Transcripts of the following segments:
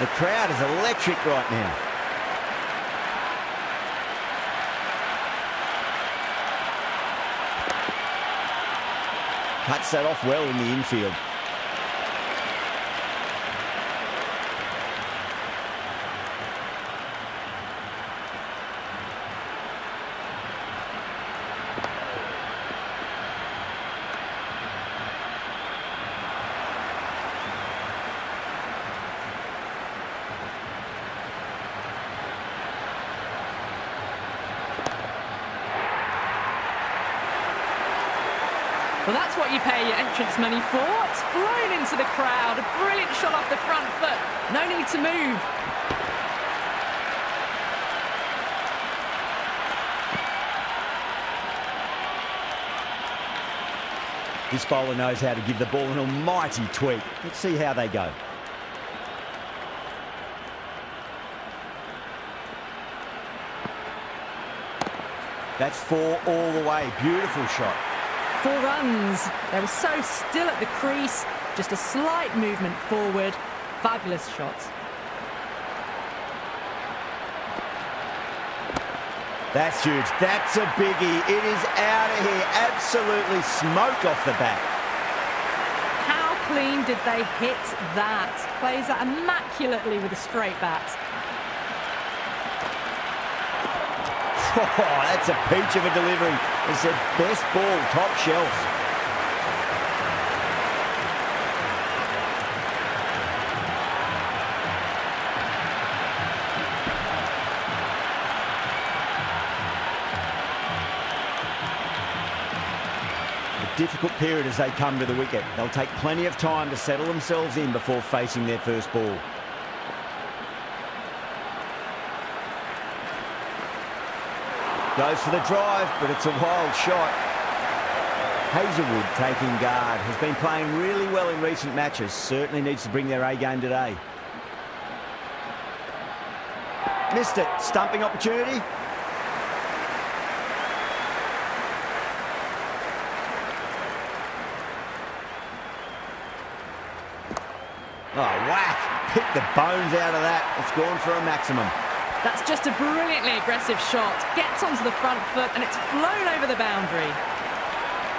The crowd is electric right now. Cuts that off well in the infield. Well, that's what you pay your entrance money for. It's flown into the crowd. A brilliant shot off the front foot. No need to move. This bowler knows how to give the ball an almighty tweak. Let's see how they go. That's 4 all the way. Beautiful shot. 4 runs. They were so still at the crease. Just a slight movement forward. Fabulous shot. That's huge. That's a biggie. It is out of here. Absolutely smoked off the bat. How clean did they hit that? Plays that immaculately with a straight bat. Oh, that's a peach of a delivery. It's the best ball, top shelf. A difficult period as they come to the wicket. They'll take plenty of time to settle themselves in before facing their first ball. Goes for the drive, but it's a wild shot. Hazelwood taking guard. Has been playing really well in recent matches. Certainly needs to bring their A game today. Missed it. Stumping opportunity. Oh, whack. Picked the bones out of that. It's gone for a maximum. That's just a brilliantly aggressive shot. Gets onto the front foot and it's flown over the boundary.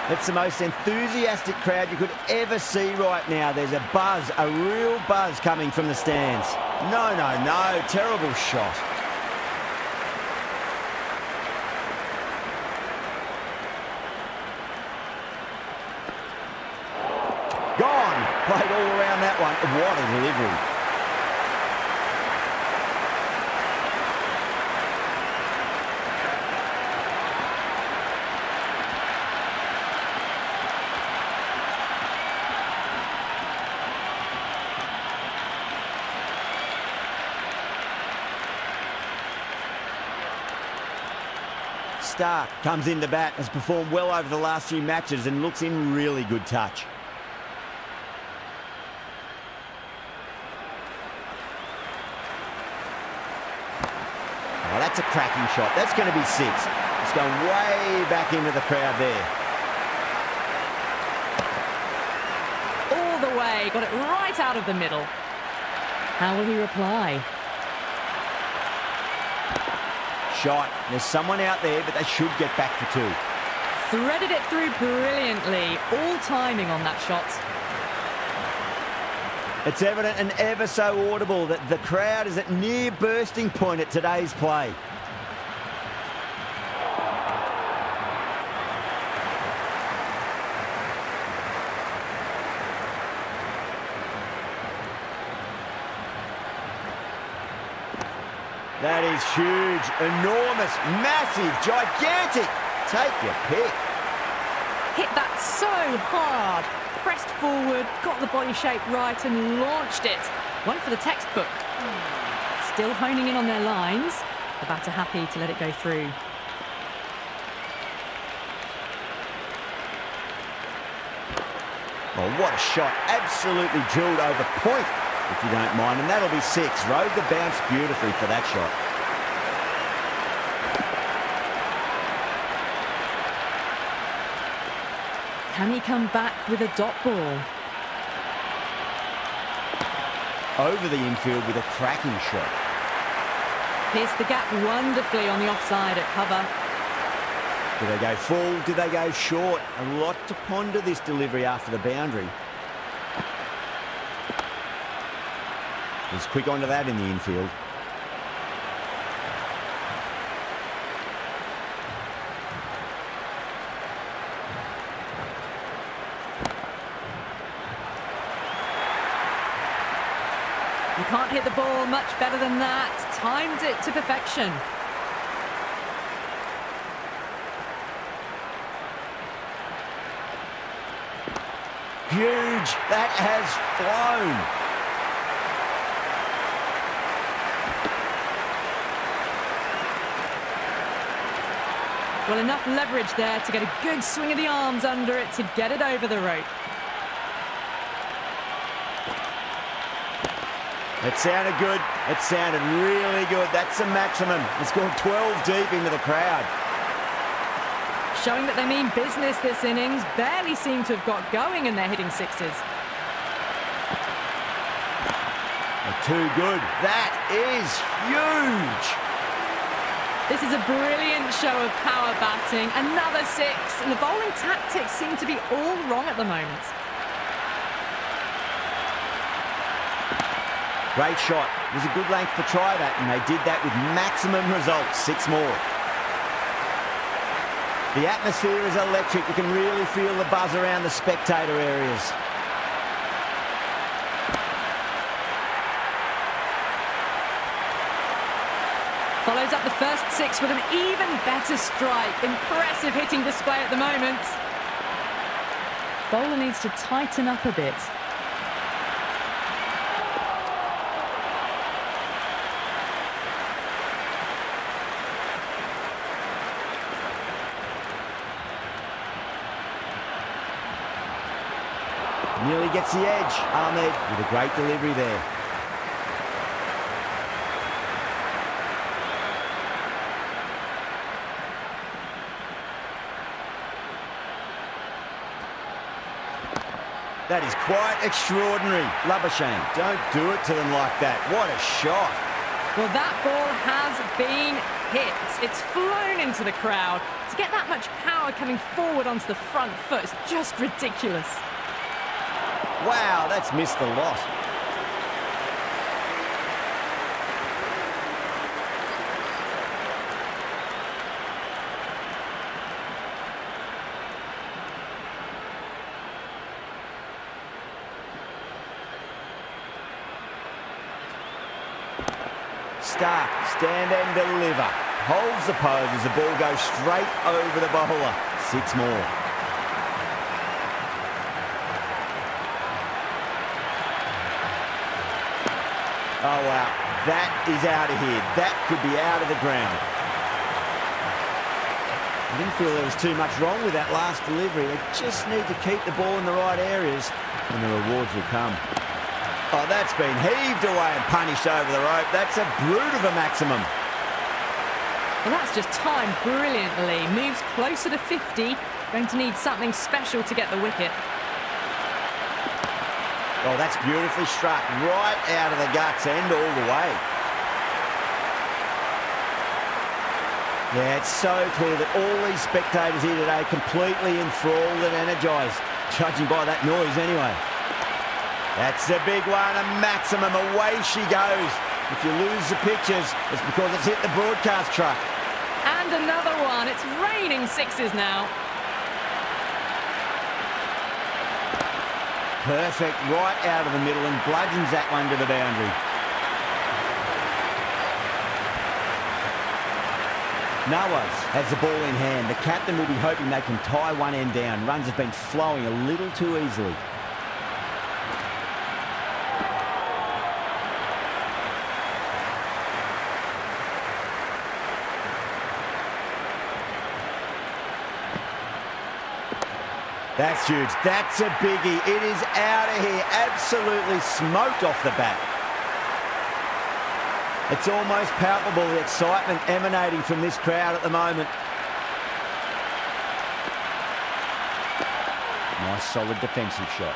It's the most enthusiastic crowd you could ever see right now. There's a buzz, a real buzz coming from the stands. No, no, no. Terrible shot. Gone. Played all around that one. What a delivery. Stark comes in to bat, has performed well over the last few matches and looks in really good touch. Oh, that's a cracking shot. That's going to be 6. It's going way back into the crowd there. All the way, got it right out of the middle. How will he reply? Shot. There's someone out there, but they should get back for 2. Threaded it through brilliantly. All timing on that shot. It's evident and ever so audible that the crowd is at near bursting point at today's play. That is huge, enormous, massive, gigantic. Take your pick. Hit that so hard. Pressed forward, got the body shape right and launched it. One for the textbook. Still honing in on their lines. The batter happy to let it go through. Oh, what a shot. Absolutely drilled over point, if you don't mind. And that'll be 6. Rode the bounce beautifully for that shot. Can he come back with a dot ball? over the infield with a cracking shot. Pierced the gap wonderfully on the offside at cover. Did they go full? Did they go short? A lot to ponder this delivery after the boundary. He's quick onto that in the infield. You can't hit the ball much better than that. Timed it to perfection. Huge. That has flown. Well, enough leverage there to get a good swing of the arms under it to get it over the rope. It sounded good. It sounded really good. That's the maximum. It's gone 12 deep into the crowd. Showing that they mean business this innings. Barely seem to have got going and they're hitting sixes. They're too good. That is huge. This is a brilliant show of power batting. Another six. And the bowling tactics seem to be all wrong at the moment. Great shot. It was a good length to try that, and they did that with maximum results. 6 more. The atmosphere is electric. You can really feel the buzz around the spectator areas. Follows up the first 6 with an even better strike. Impressive hitting display at the moment. Bowler needs to tighten up a bit. Nearly gets the edge. Ahmed with a great delivery there. That is quite extraordinary. Labuschagne, don't do it to them like that. What a shot. Well, that ball has been hit. It's flown into the crowd. To get that much power coming forward onto the front foot is just ridiculous. Wow, that's missed the lot. Stark, stand and deliver. Holds the pose as the ball goes straight over the bowler. 6 more. Oh, wow. That is out of here. That could be out of the ground. I didn't feel there was too much wrong with that last delivery. They just need to keep the ball in the right areas and the rewards will come. Oh, that's been heaved away and punished over the rope. That's a brute of a maximum. Well, that's just timed brilliantly. Moves closer to 50. Going to need something special to get the wicket. Oh, that's beautifully struck. Right out of the guts and all the way. Yeah, it's so clear that all these spectators here today completely enthralled and energised. Judging by that noise anyway. That's a big one, a maximum. Away she goes. If you lose the pictures, it's because it's hit the broadcast truck. And another one. It's raining sixes now. Perfect, right out of the middle and bludgeons that one to the boundary. Nawaz has the ball in hand. The captain will be hoping they can tie one end down. Runs have been flowing a little too easily. That's huge. That's a biggie. It is out of here. Absolutely smoked off the bat. It's almost palpable, the excitement emanating from this crowd at the moment. Nice solid defensive shot.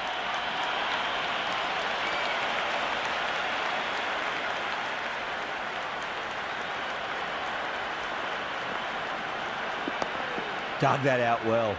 Dug that out well.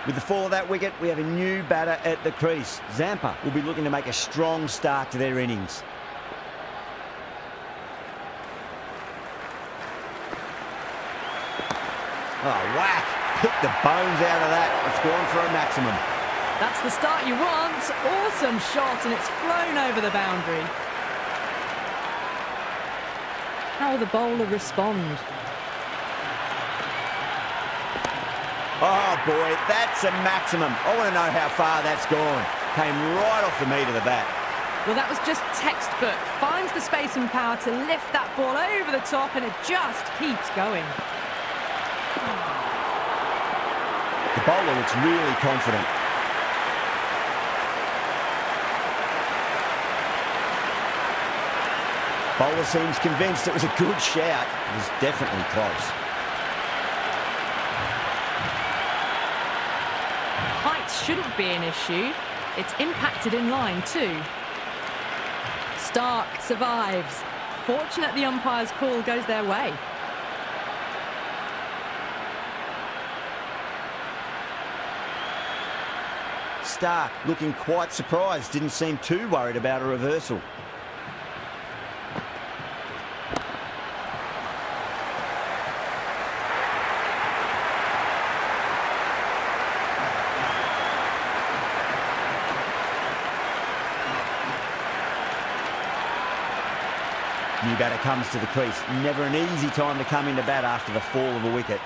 With the fall of that wicket, we have a new batter at the crease. Zampa will be looking to make a strong start to their innings. Oh, whack! Hit the bones out of that. It's gone for a maximum. That's the start you want. Awesome shot, and it's flown over the boundary. How will the bowler respond? Oh boy, that's a maximum. I want to know how far that's gone. Came right off the meat of the bat. Well, that was just textbook. Finds the space and power to lift that ball over the top, and it just keeps going. The bowler looks really confident. Bowler seems convinced it was a good shout. It was definitely close. Shouldn't be an issue. It's impacted in line too. Stark survives. Fortunate the umpire's call goes their way. Stark looking quite surprised, didn't seem too worried about a reversal. New batter comes to the crease. Never an easy time to come into bat after the fall of a wicket.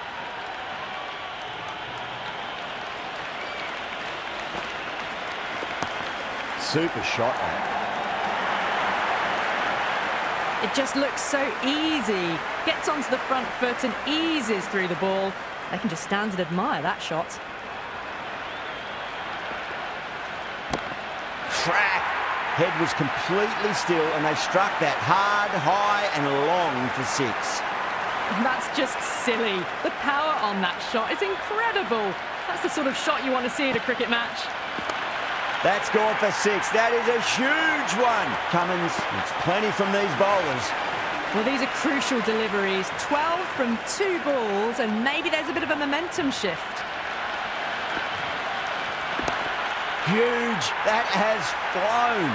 Super shot, that. It just looks so easy. Gets onto the front foot and eases through the ball. They can just stand and admire that shot. Crack! Head was completely still and they struck that hard, high and long for six. That's just silly. The power on that shot is incredible. That's the sort of shot you want to see at a cricket match. That's gone for six. That is a huge one. Cummins, it's plenty from these bowlers. Well, these are crucial deliveries. 12 from 2 balls, and maybe there's a bit of a momentum shift. Huge. That has flown.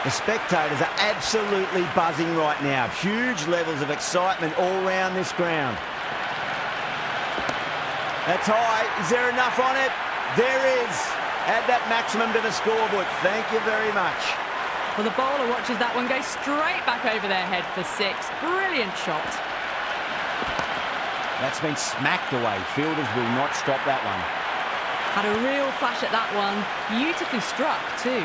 The spectators are absolutely buzzing right now. Huge levels of excitement all round this ground. That's high. Is there enough on it? There is. Add that maximum to the scoreboard. Thank you very much. Well, the bowler watches that one go straight back over their head for 6. Brilliant shot. That's been smacked away. Fielders will not stop that one. Had a real flash at that one. Beautifully struck too.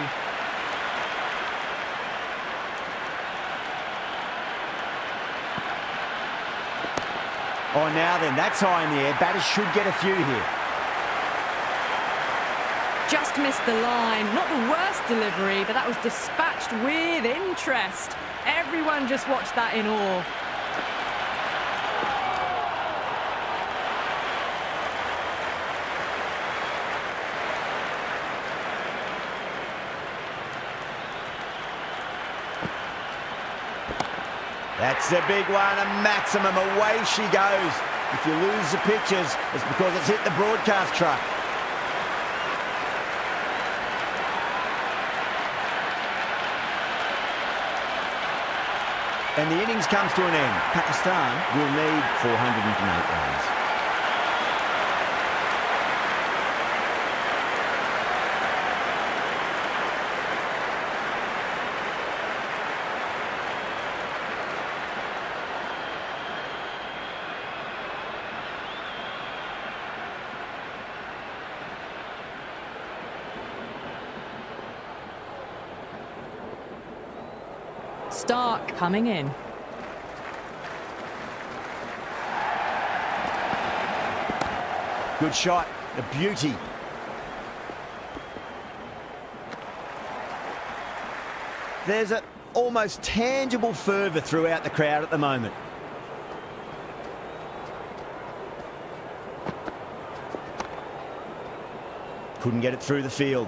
Oh, now then, that's high in the air. Batters should get a few here. Just missed the line. Not the worst delivery, but that was dispatched with interest. Everyone just watched that in awe. That's a big one, a maximum. Away she goes. If you lose the pictures, it's because it's hit the broadcast truck. And the innings comes to an end. Pakistan will need 408 runs. Stark coming in. Good shot, a beauty. There's an almost tangible fervour throughout the crowd at the moment. Couldn't get it through the field.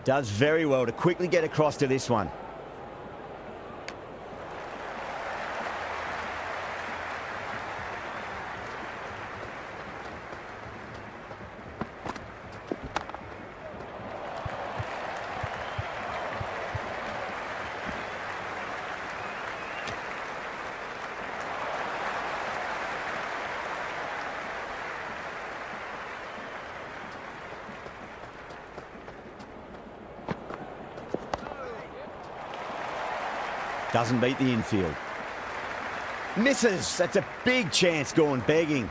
Does very well to quickly get across to this one. Doesn't beat the infield. Misses. That's a big chance going begging.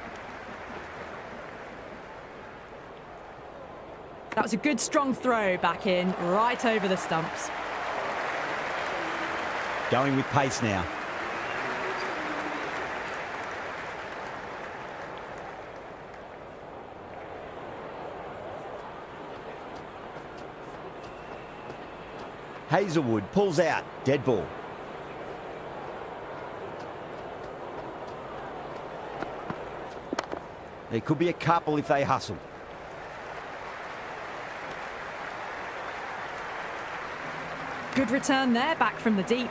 That was a good strong throw back in, right over the stumps. Going with pace now. Hazelwood pulls out. Dead ball. There could be a couple if they hustle. Good return there, back from the deep.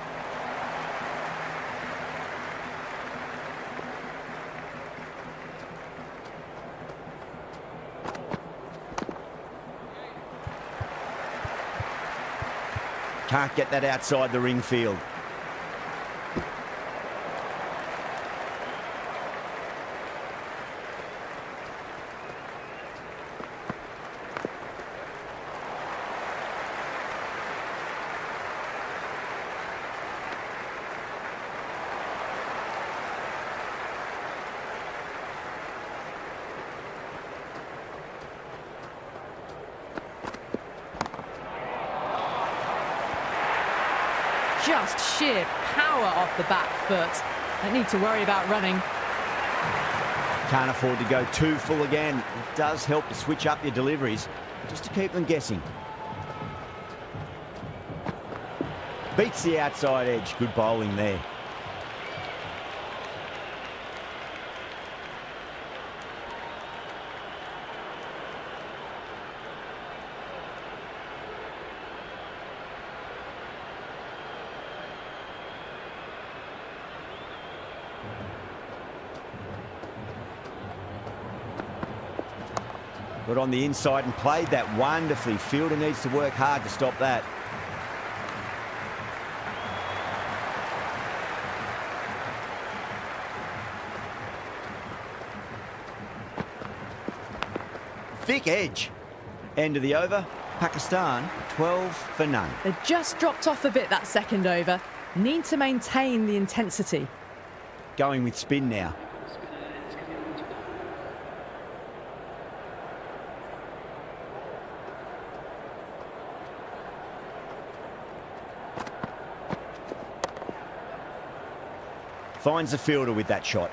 Can't get that outside the ring field. Just sheer power off the back foot. Don't need to worry about running. Can't afford to go too full again. It does help to switch up your deliveries, just to keep them guessing. Beats the outside edge. Good bowling there. Got on the inside and played that wonderfully. Fielder needs to work hard to stop that. Thick edge. End of the over. Pakistan 12 for none. They just dropped off a bit that second over. Need to maintain the intensity. Going with spin now. Finds the fielder with that shot.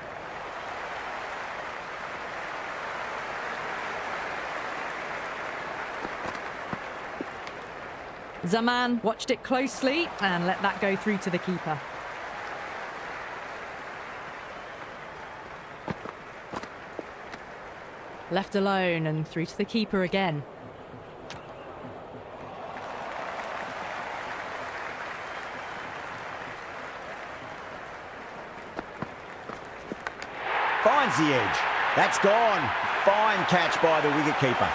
Zaman watched it closely and let that go through to the keeper. Left alone and through to the keeper again. Finds the edge. That's gone. Fine catch by the wicketkeeper.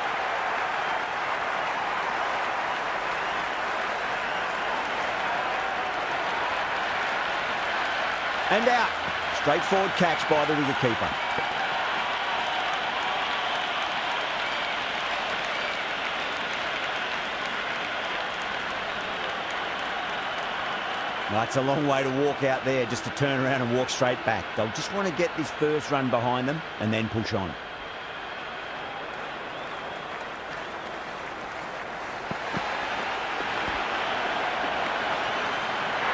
And out. Straightforward catch by the wicketkeeper. That's a long way to walk out there just to turn around and walk straight back. They'll just want to get this first run behind them and then push on.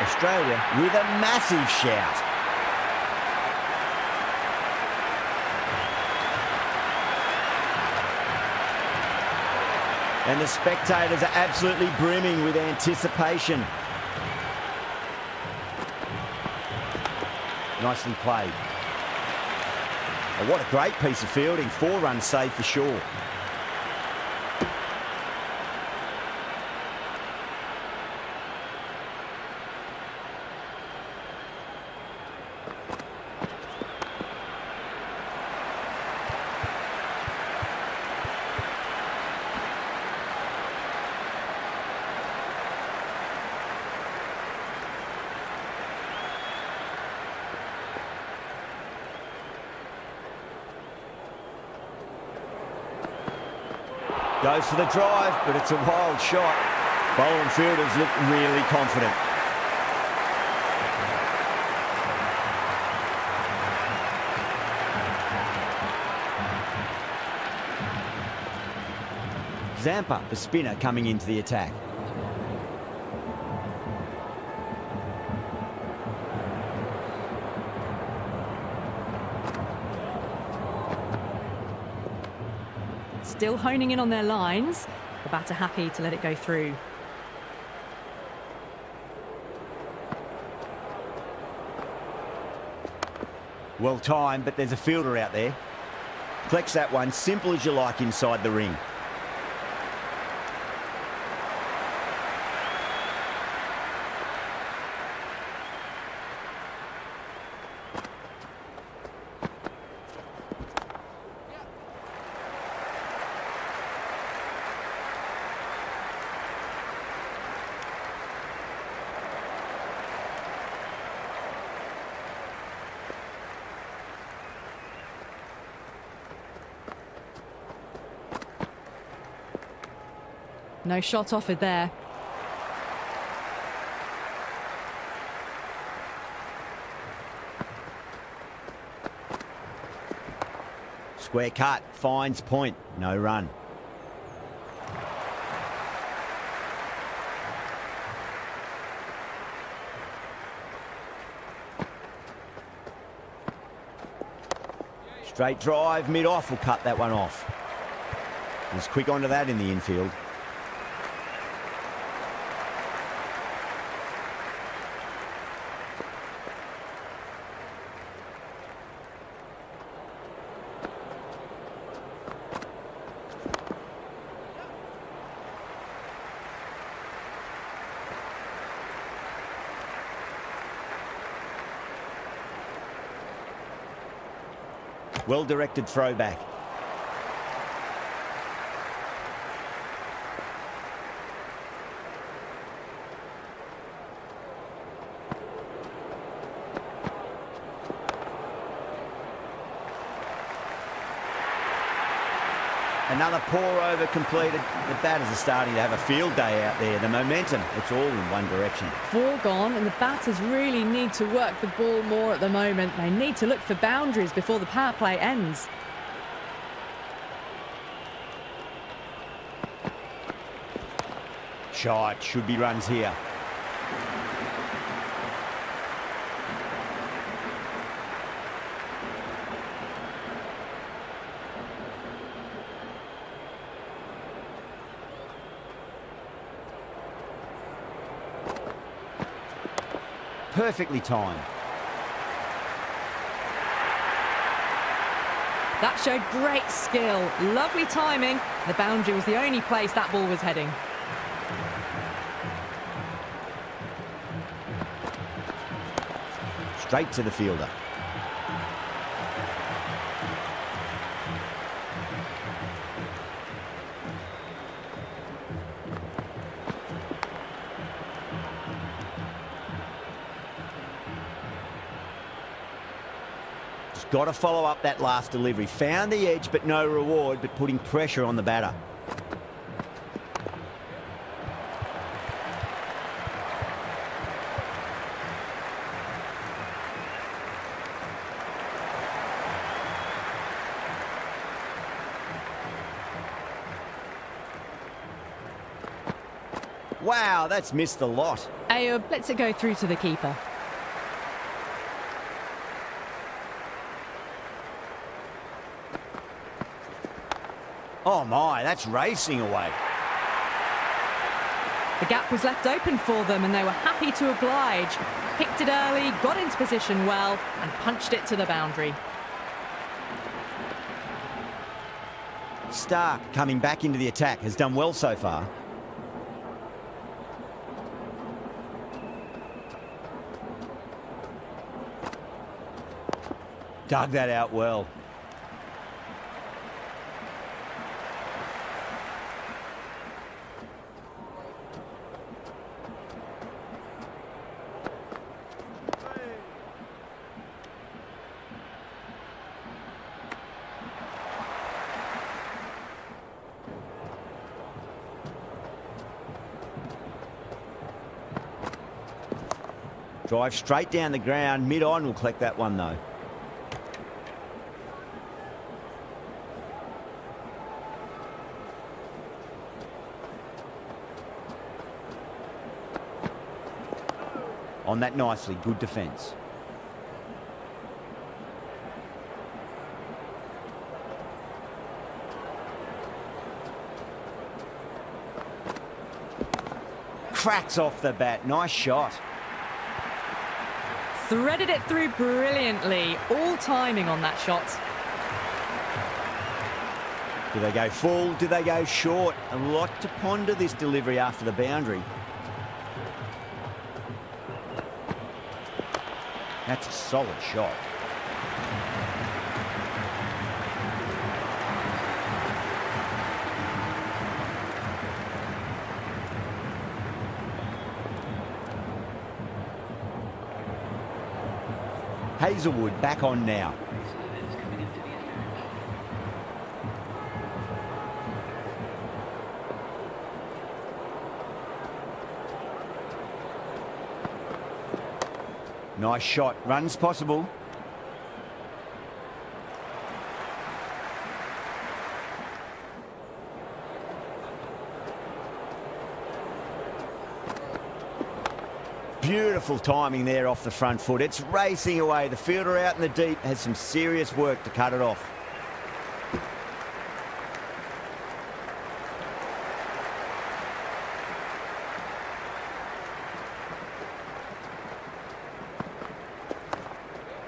Australia with a massive shout. And the spectators are absolutely brimming with anticipation. Nicely played. Oh, what a great piece of fielding. 4 runs saved for sure. Goes for the drive, but it's a wild shot. Bowler and fielders look really confident. Zampa, the spinner, coming into the attack. Still honing in on their lines. The batter happy to let it go through. Well timed, but there's a fielder out there. Collects that one, simple as you like inside the ring. No shot offered there. Square cut, finds point, no run. Straight drive, mid-off, will cut that one off. He's quick onto that in the infield. Well-directed throwback. Another pour over completed. The batters are starting to have a field day out there. The momentum, it's all in one direction. 4 gone, and the batters really need to work the ball more at the moment. They need to look for boundaries before the power play ends. Shot, should be runs here. Perfectly timed. That showed great skill, lovely timing. The boundary was the only place that ball was heading. Straight to the fielder. Got to follow up that last delivery. Found the edge, but no reward, but putting pressure on the batter. Wow, that's missed the lot. Ayub lets it go through to the keeper. Oh my, that's racing away. The gap was left open for them and they were happy to oblige. Picked it early, got into position well and punched it to the boundary. Stark, coming back into the attack, has done well so far. Dug that out well. Drive straight down the ground. Mid-on will collect that one, though. On that nicely. Good defence. Cracks off the bat. Nice shot. Threaded it through brilliantly. All timing on that shot. Do they go full? Do they go short? A lot to ponder this delivery after the boundary. That's a solid shot. Hazelwood back on now. Nice shot. Runs possible. Beautiful timing there off the front foot. It's racing away. The fielder out in the deep has some serious work to cut it off.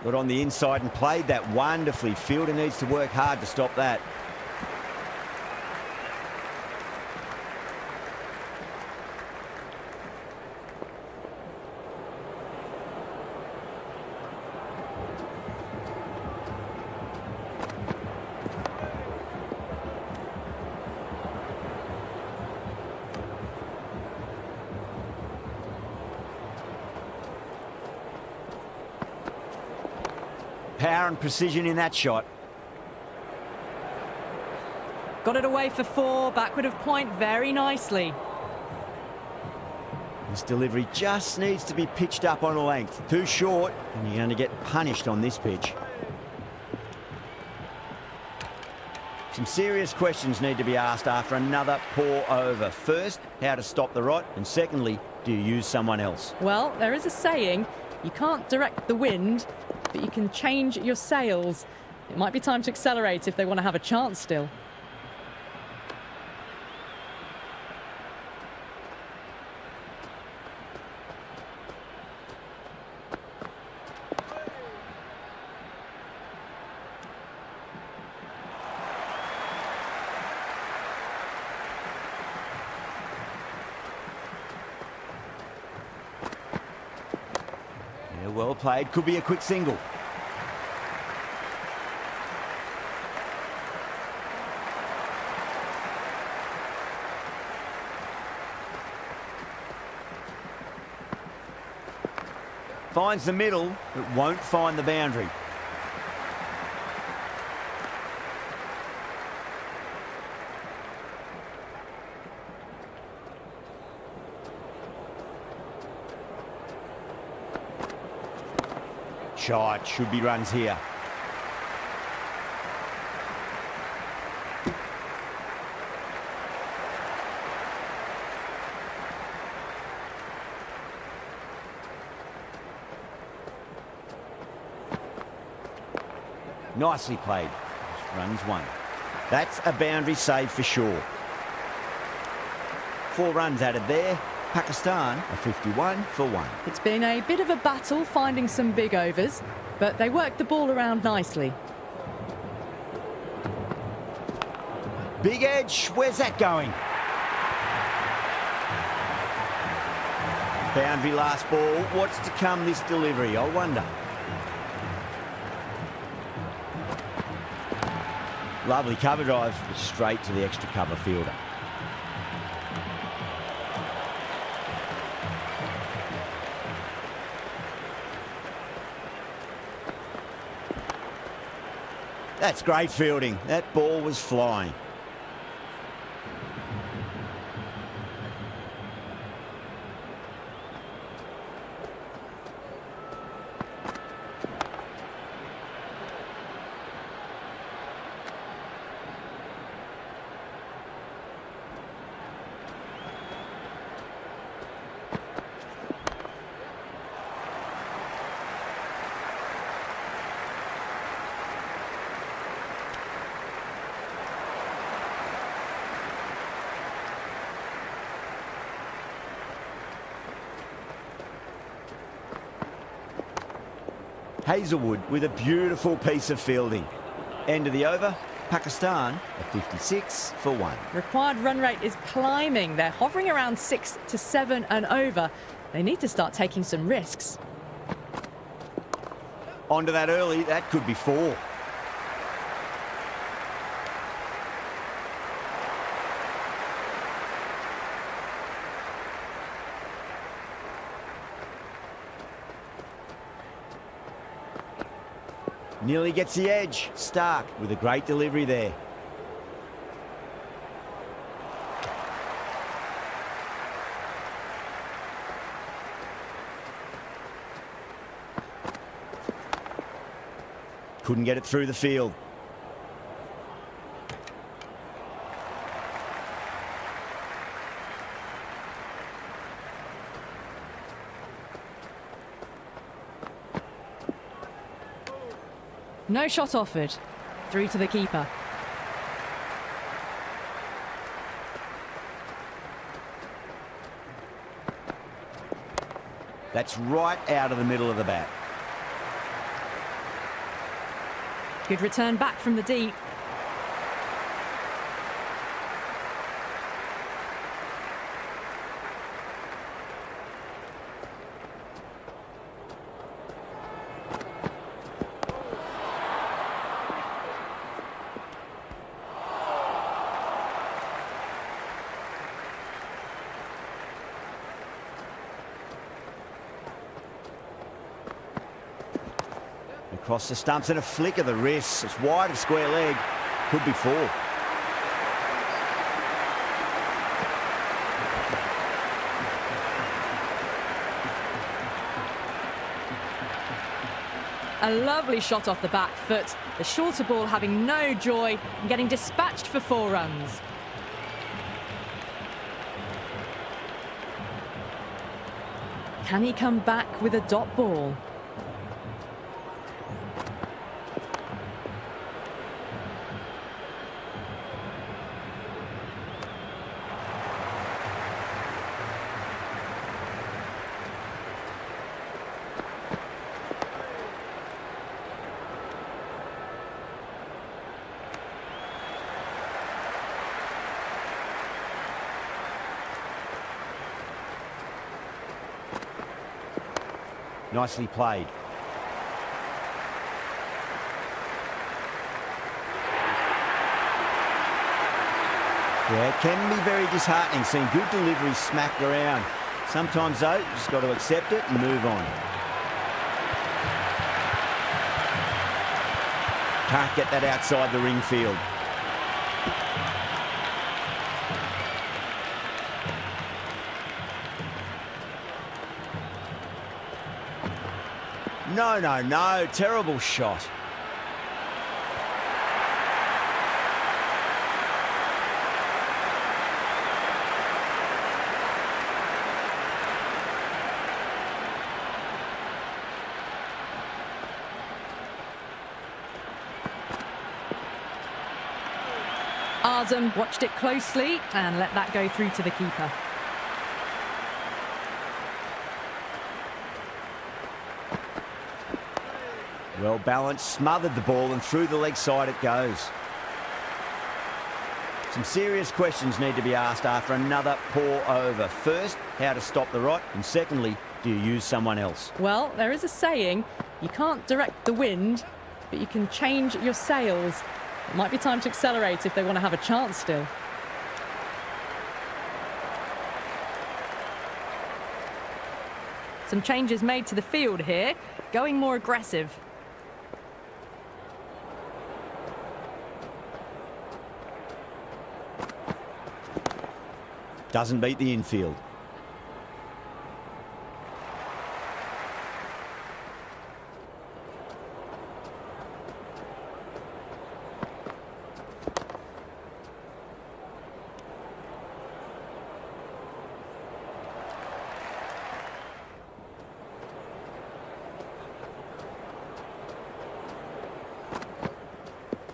Got on the inside and played that wonderfully. Fielder needs to work hard to stop that. Power and precision in that shot. Got it away for 4, backward of point very nicely. This delivery just needs to be pitched up on a length. Too short, and you're going to get punished on this pitch. Some serious questions need to be asked after another poor over. First, how to stop the rot, and secondly, do you use someone else? Well, there is a saying, you can't direct the wind, but you can change your sails. It might be time to accelerate if they want to have a chance still. Well played. Could be a quick single. Finds the middle, but won't find the boundary. shot. Should be runs here. Nicely played. Runs one. That's a boundary save for sure. 4 runs added there. Pakistan are 51 for 1. It's been a bit of a battle finding some big overs, but they worked the ball around nicely. Big edge. Where's that going? Boundary last ball. What's to come this delivery? I wonder. Lovely cover drive, straight to the extra cover fielder. That's great fielding. That ball was flying. Hazelwood with a beautiful piece of fielding. End of the over, Pakistan are 56 for 1. Required run rate is climbing. They're hovering around 6 to 7 and over. They need to start taking some risks. Onto that early, that could be 4. Nearly gets the edge. Stark with a great delivery there. Couldn't get it through the field. No shot offered. Through to the keeper. That's right out of the middle of the bat. Good return back from the deep. Across the stumps and a flick of the wrist. It's wide of square leg. Could be 4. A lovely shot off the back foot. The shorter ball having no joy and getting dispatched for 4 runs. Can he come back with a dot ball? Nicely played. Yeah, it can be very disheartening seeing good deliveries smacked around. Sometimes, though, you just got to accept it and move on. Can't get that outside the ring field. No, no, no. Terrible shot. Azam watched it closely and let that go through to the keeper. Well balanced, smothered the ball, and through the leg side it goes. Some serious questions need to be asked after another poor over. First, how to stop the rot, and secondly, do you use someone else? Well, there is a saying, you can't direct the wind, but you can change your sails. It might be time to accelerate if they want to have a chance still. Some changes made to the field here, going more aggressive. Doesn't beat the infield.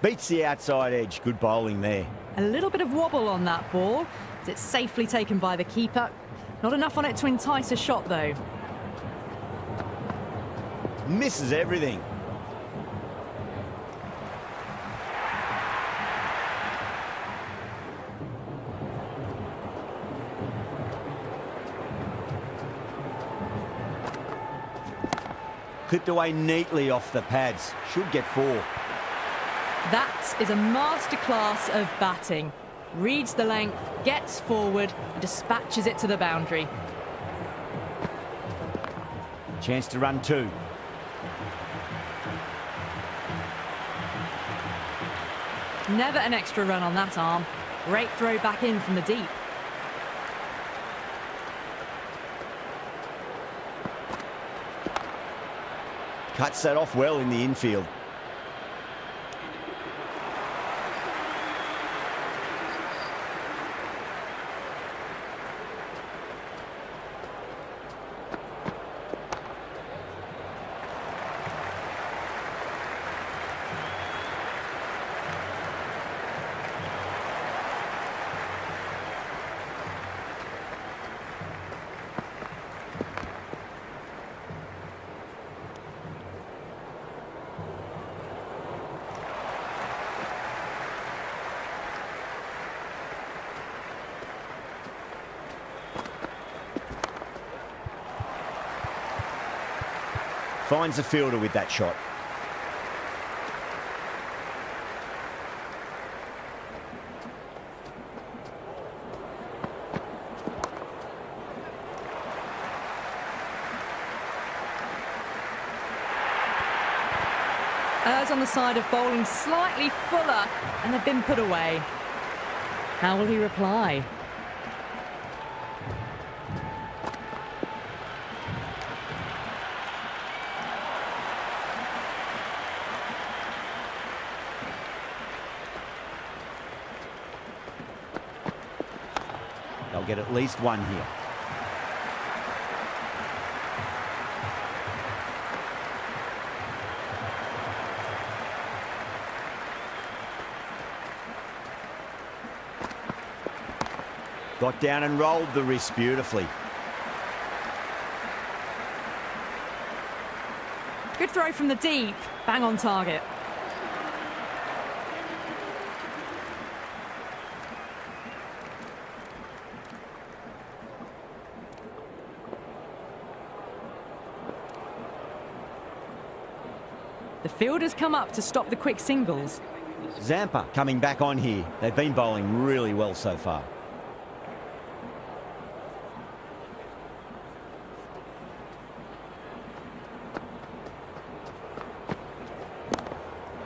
Beats the outside edge. Good bowling there. A little bit of wobble on that ball. It's safely taken by the keeper. Not enough on it to entice a shot, though. Misses everything. Clipped away neatly off the pads. Should get 4. That is a masterclass of batting. Reads the length, gets forward, and dispatches it to the boundary. Chance to run 2. Never an extra run on that arm. Great throw back in from the deep. Cuts that off well in the infield. Finds the fielder with that shot. Errs on the side of bowling slightly fuller, and they've been put away. How will he reply? They'll get at least 1 here. Got down and rolled the wrist beautifully. Good throw from the deep, bang on target. The fielders come up to stop the quick singles. Zampa coming back on here. They've been bowling really well so far.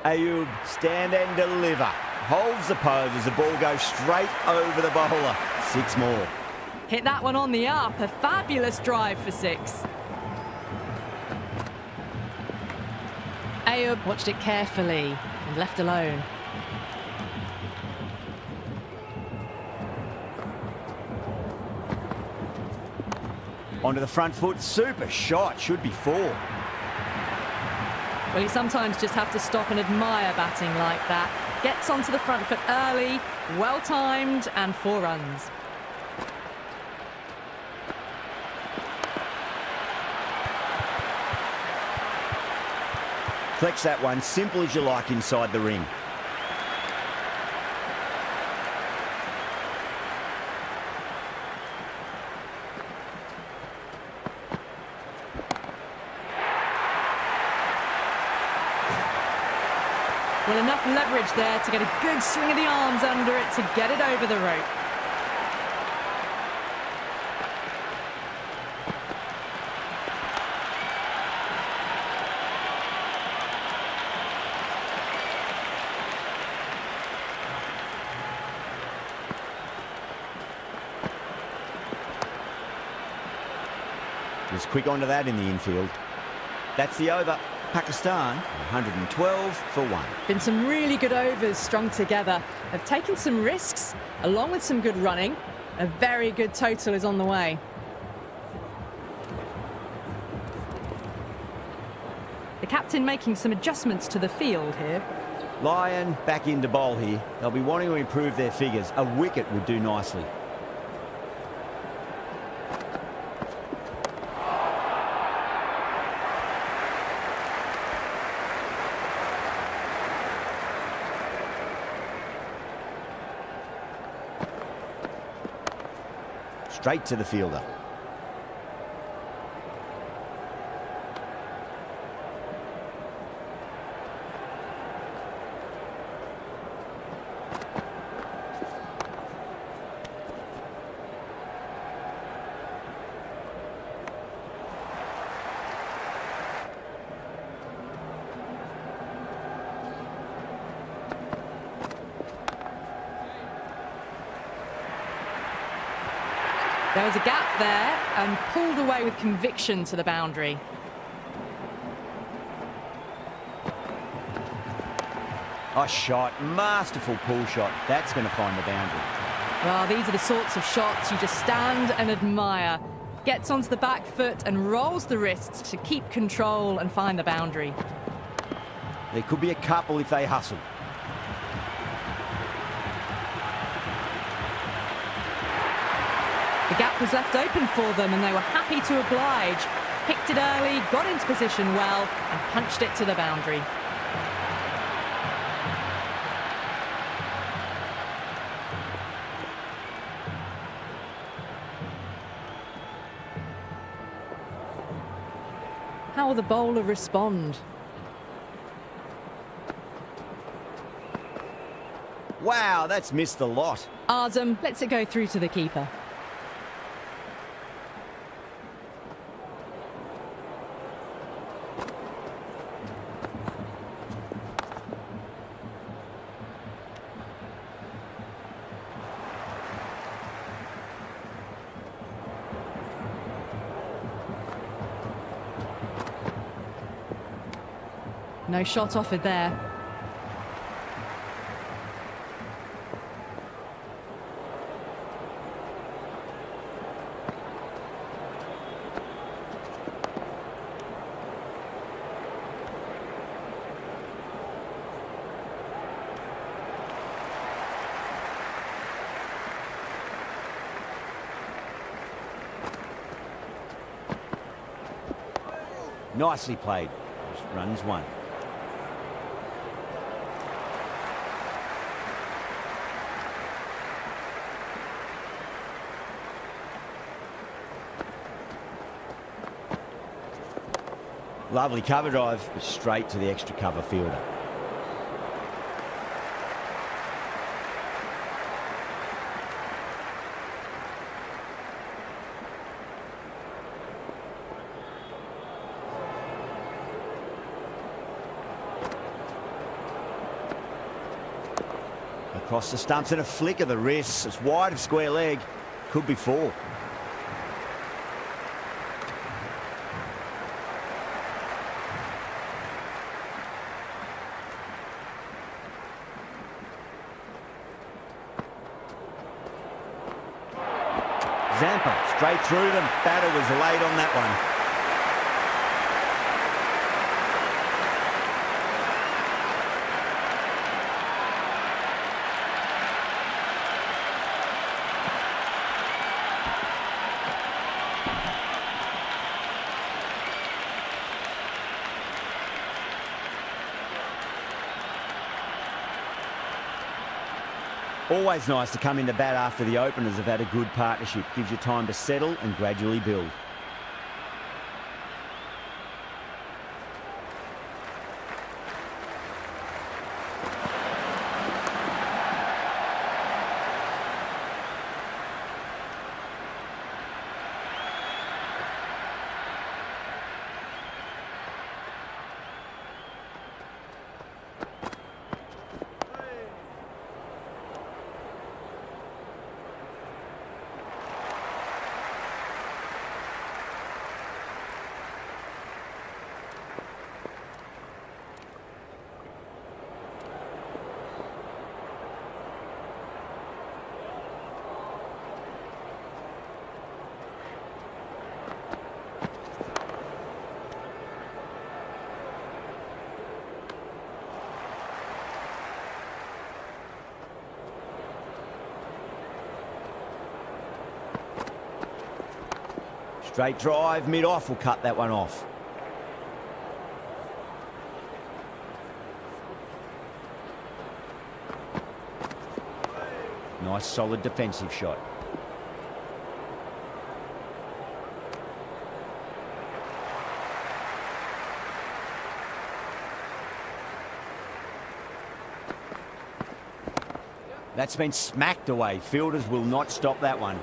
Ayub, stand and deliver. Holds the pose as the ball goes straight over the bowler. 6 more. Hit that one on the up. A fabulous drive for 6. Ayub watched it carefully and left alone. Onto the front foot, super shot, should be 4. Well, you sometimes just have to stop and admire batting like that. Gets onto the front foot early, well-timed, and 4 runs. Flex that one, simple as you like inside the ring. Well, enough leverage there to get a good swing of the arms under it to get it over the rope. Just quick onto that in the infield. That's the over. Pakistan, 112 for 1. Been some really good overs strung together. They've taken some risks, along with some good running. A very good total is on the way. The captain making some adjustments to the field here. Lyon back into bowl here. They'll be wanting to improve their figures. A wicket would do nicely. Straight to the fielder. There was a gap there and pulled away with conviction to the boundary. A shot, masterful pull shot. That's going to find the boundary. Well, these are the sorts of shots you just stand and admire. Gets onto the back foot and rolls the wrists to keep control and find the boundary. There could be a couple if they hustle. The gap was left open for them and they were happy to oblige. Picked it early, got into position well and punched it to the boundary. How will the bowler respond? Wow, that's missed a lot. Azam lets it go through to the keeper. No shot offered there. Nicely played. Just runs 1. Lovely cover drive, but straight to the extra cover fielder. Across the stumps and a flick of the wrists. It's wide of square leg. Could be 4. Zampa straight through them. Batter was late on that one. Always nice to come into bat after the openers have had a good partnership. Gives you time to settle and gradually build. Straight drive, mid-off, will cut that one off. Nice, solid defensive shot. That's been smacked away. Fielders will not stop that one.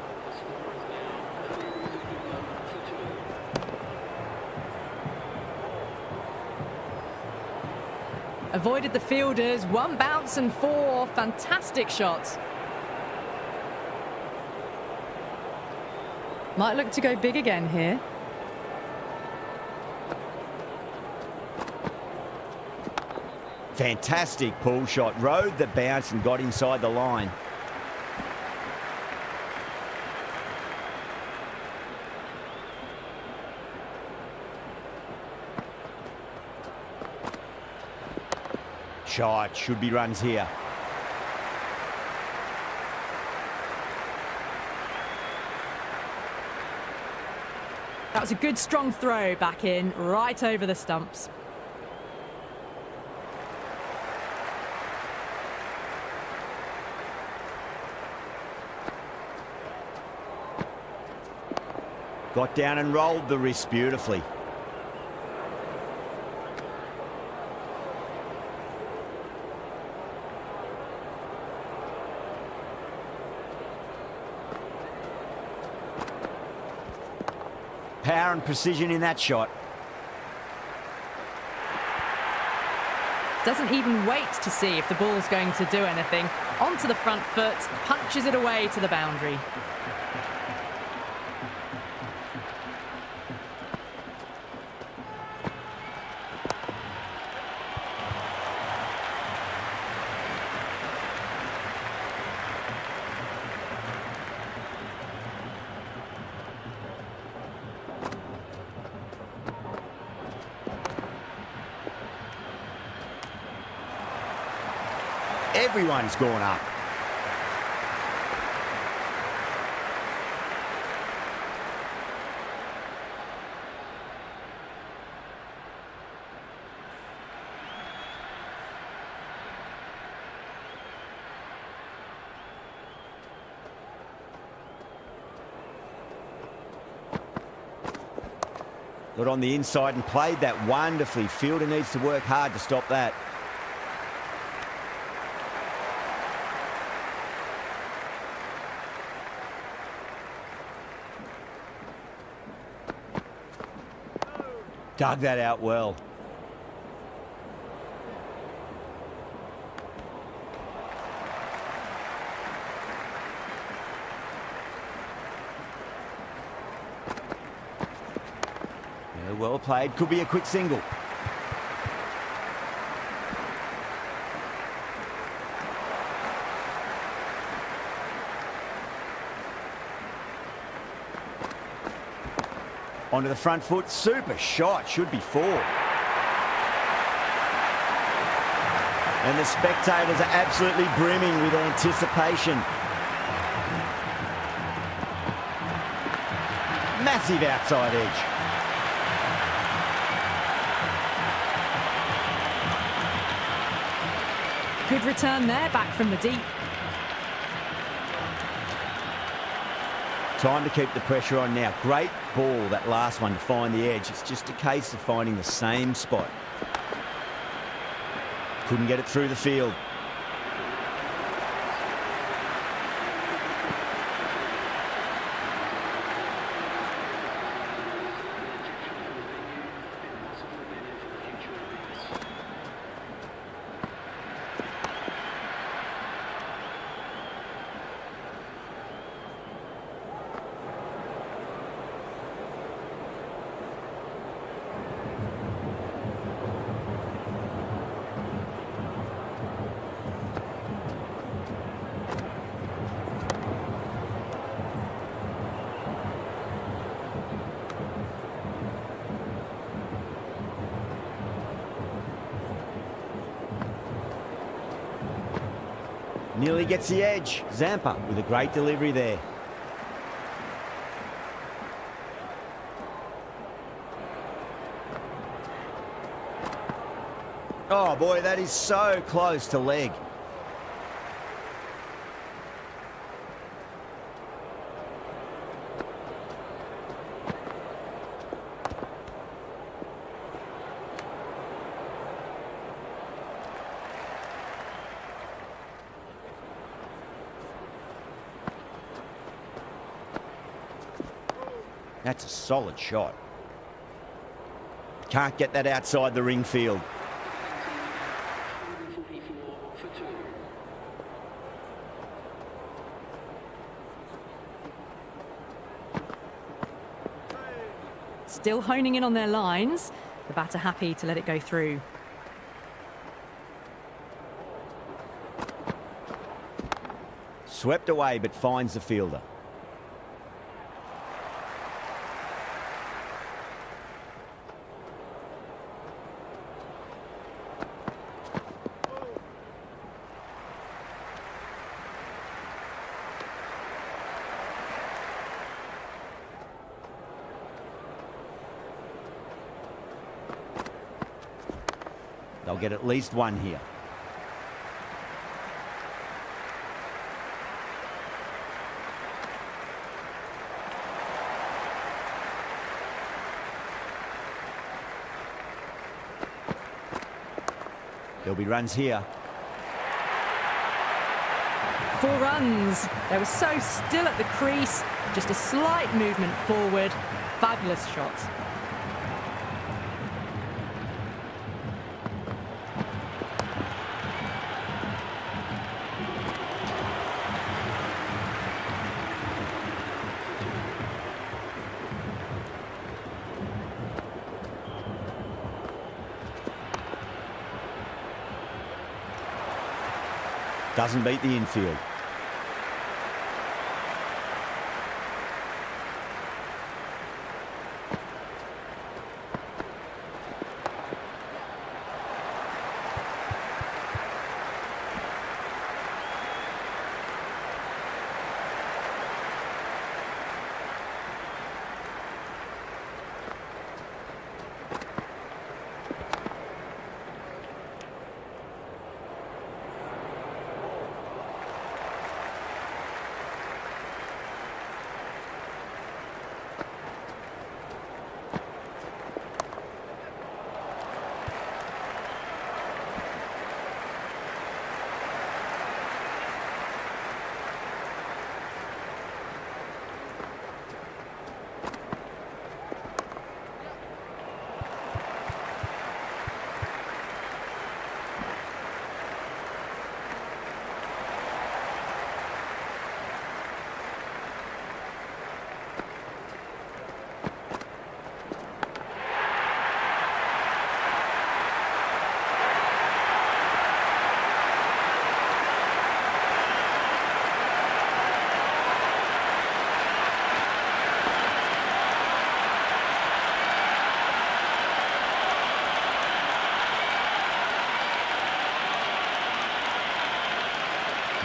Avoided the fielders, one bounce and four. Fantastic shots. Might look to go big again here. Fantastic pull shot. Rode the bounce and got inside the line. Shot, should be runs here. That was a good strong throw back in, right over the stumps. Got down and rolled the wrist beautifully. Power and precision in that shot. Doesn't even wait to see if the ball's going to do anything. Onto the front foot, punches it away to the boundary. Everyone's gone up. Got on the inside and played that wonderfully. Fielder needs to work hard to stop that. Dug that out well. Yeah, well played. Could be a quick single. Onto the front foot, super shot, should be 4. And the spectators are absolutely brimming with anticipation. Massive outside edge. Good return there, back from the deep. Time to keep the pressure on now. Great ball, that last one, to find the edge. It's just a case of finding the same spot. Couldn't get it through the field. Nearly gets the edge. Zampa with a great delivery there. Oh boy, that is so close to leg. That's a solid shot. Can't get that outside the ring field. Still honing in on their lines. The batter happy to let it go through. Swept away, but finds the fielder. They'll get at least one here. There'll be runs here. 4 runs. They were so still at the crease. Just a slight movement forward. Fabulous shot. Doesn't beat the infield.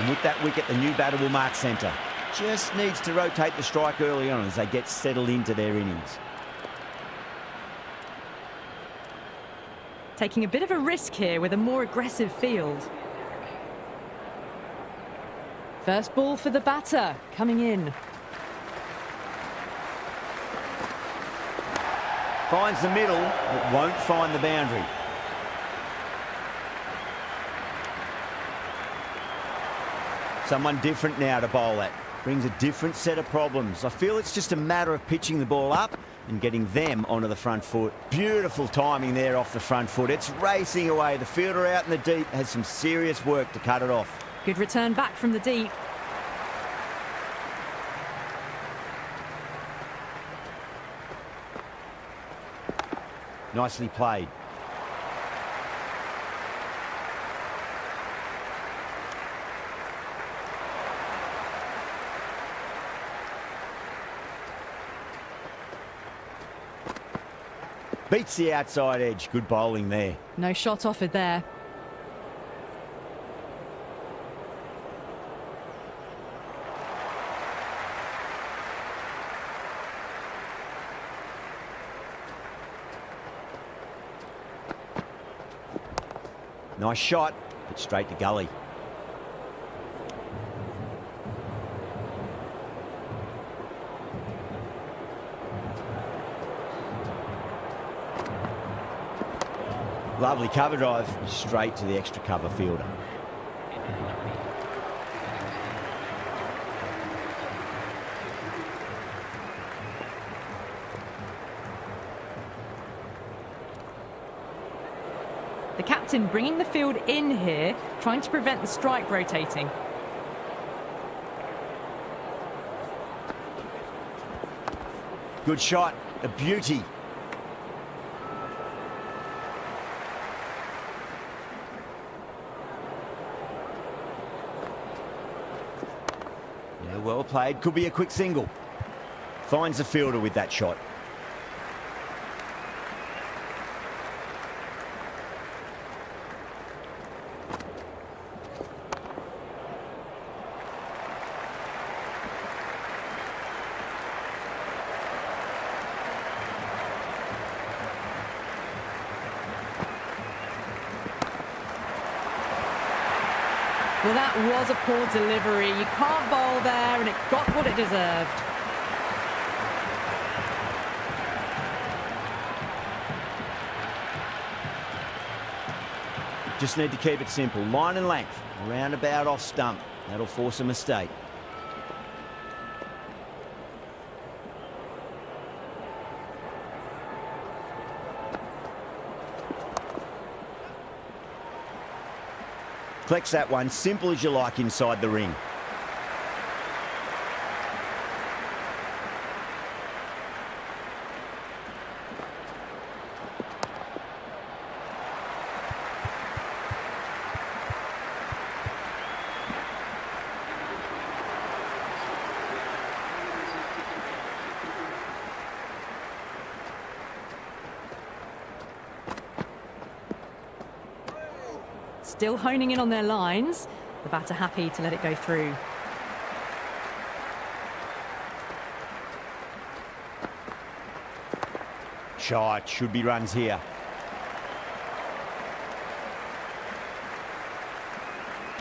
And with that wicket, the new batter will mark centre. Just needs to rotate the strike early on as they get settled into their innings. Taking a bit of a risk here with a more aggressive field. First ball for the batter, coming in. Finds the middle, but won't find the boundary. Someone different now to bowl at. Brings a different set of problems. I feel it's just a matter of pitching the ball up and getting them onto the front foot. Beautiful timing there off the front foot. It's racing away. The fielder out in the deep has some serious work to cut it off. Good return back from the deep. Nicely played. Beats the outside edge. Good bowling there. No shot offered there. Nice shot, but straight to gully. Lovely cover drive, straight to the extra cover fielder. The captain bringing the field in here, trying to prevent the strike rotating. Good shot, a beauty. Yeah, well played. Could be a quick single. Finds the fielder with that shot. Well, that was a poor delivery. You can't bowl there, and it got what it deserved. Just need to keep it simple. Line and length, around about off stump. That'll force a mistake. Collects that one, simple as you like inside the ring. Still honing in on their lines. The batter happy to let it go through. Shot, should be runs here.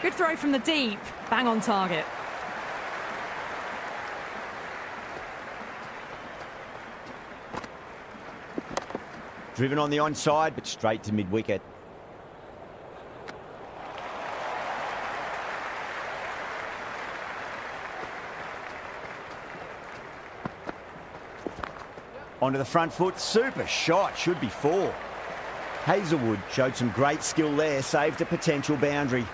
Good throw from the deep. Bang on target. Driven on the onside, but straight to mid-wicket. Onto the front foot, super shot, should be four. Hazelwood showed some great skill there, saved a potential boundary.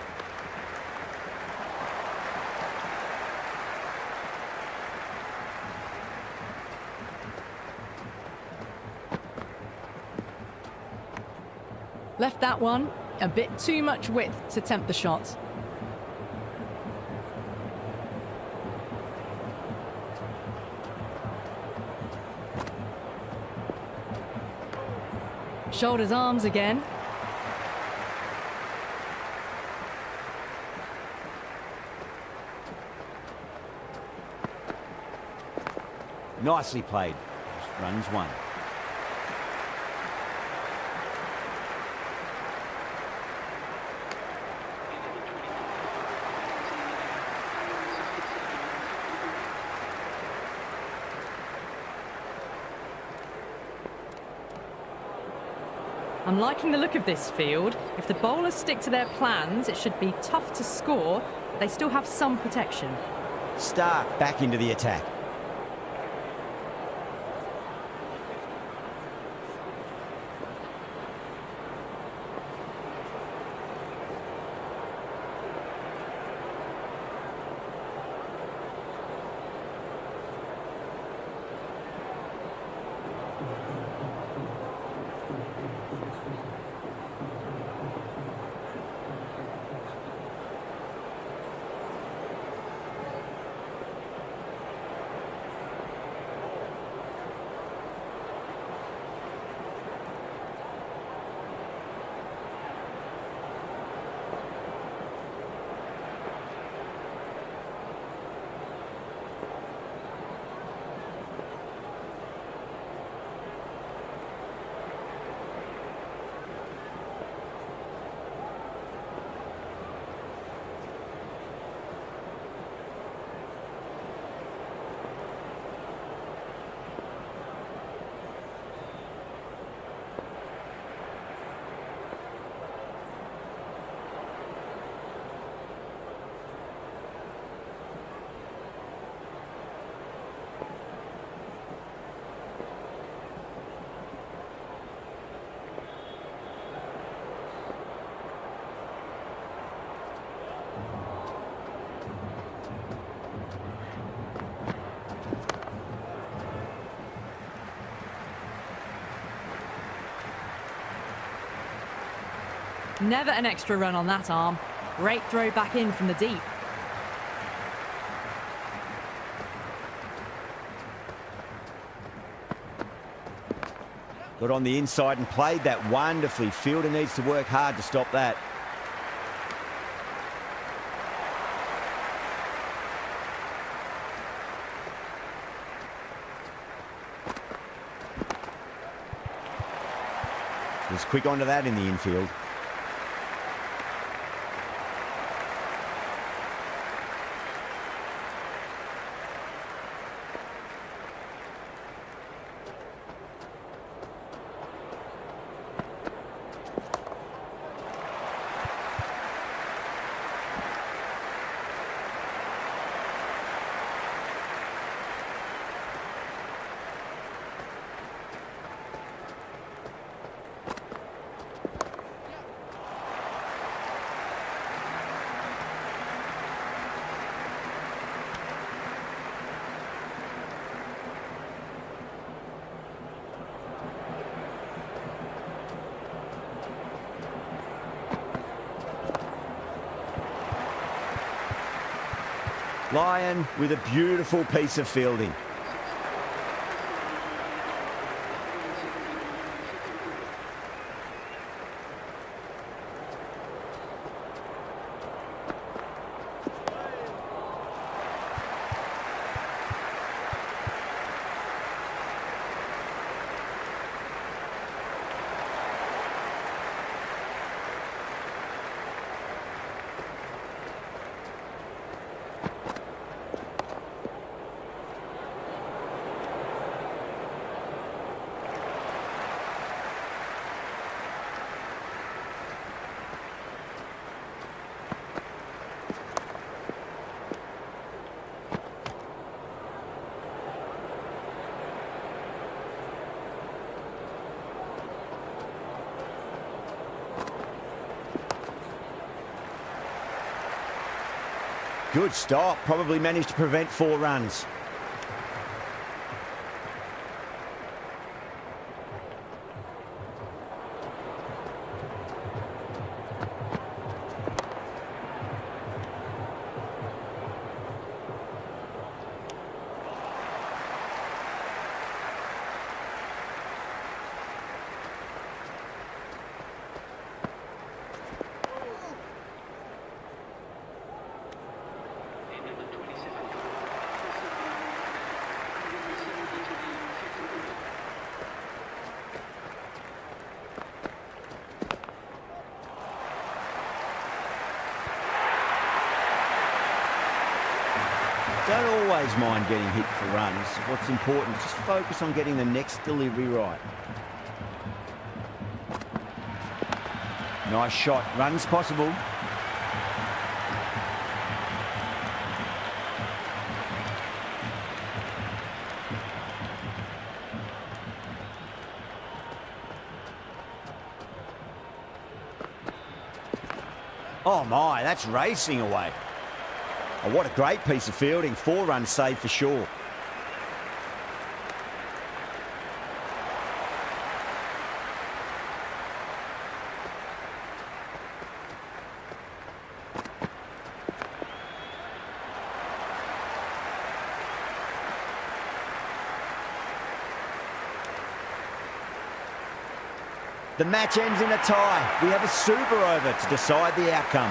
Left that one a bit too much width to tempt the shot. Shoulders, arms again. Nicely played. Just runs one. I'm liking the look of this field. If the bowlers stick to their plans, it should be tough to score, but they still have some protection. Stark back into the attack. Never an extra run on that arm. Great throw back in from the deep. Got on the inside and played that wonderfully. Fielder needs to work hard to stop that. Was quick onto that in the infield. Lyon with a beautiful piece of fielding. Good stop, probably managed to prevent 4 runs. don't always mind getting hit for runs. What's important is just focus on getting the next delivery right. Nice shot. Runs possible. Oh my, that's racing away. Oh, what a great piece of fielding. 4 runs saved for sure. The match ends in a tie. We have a super over to decide the outcome.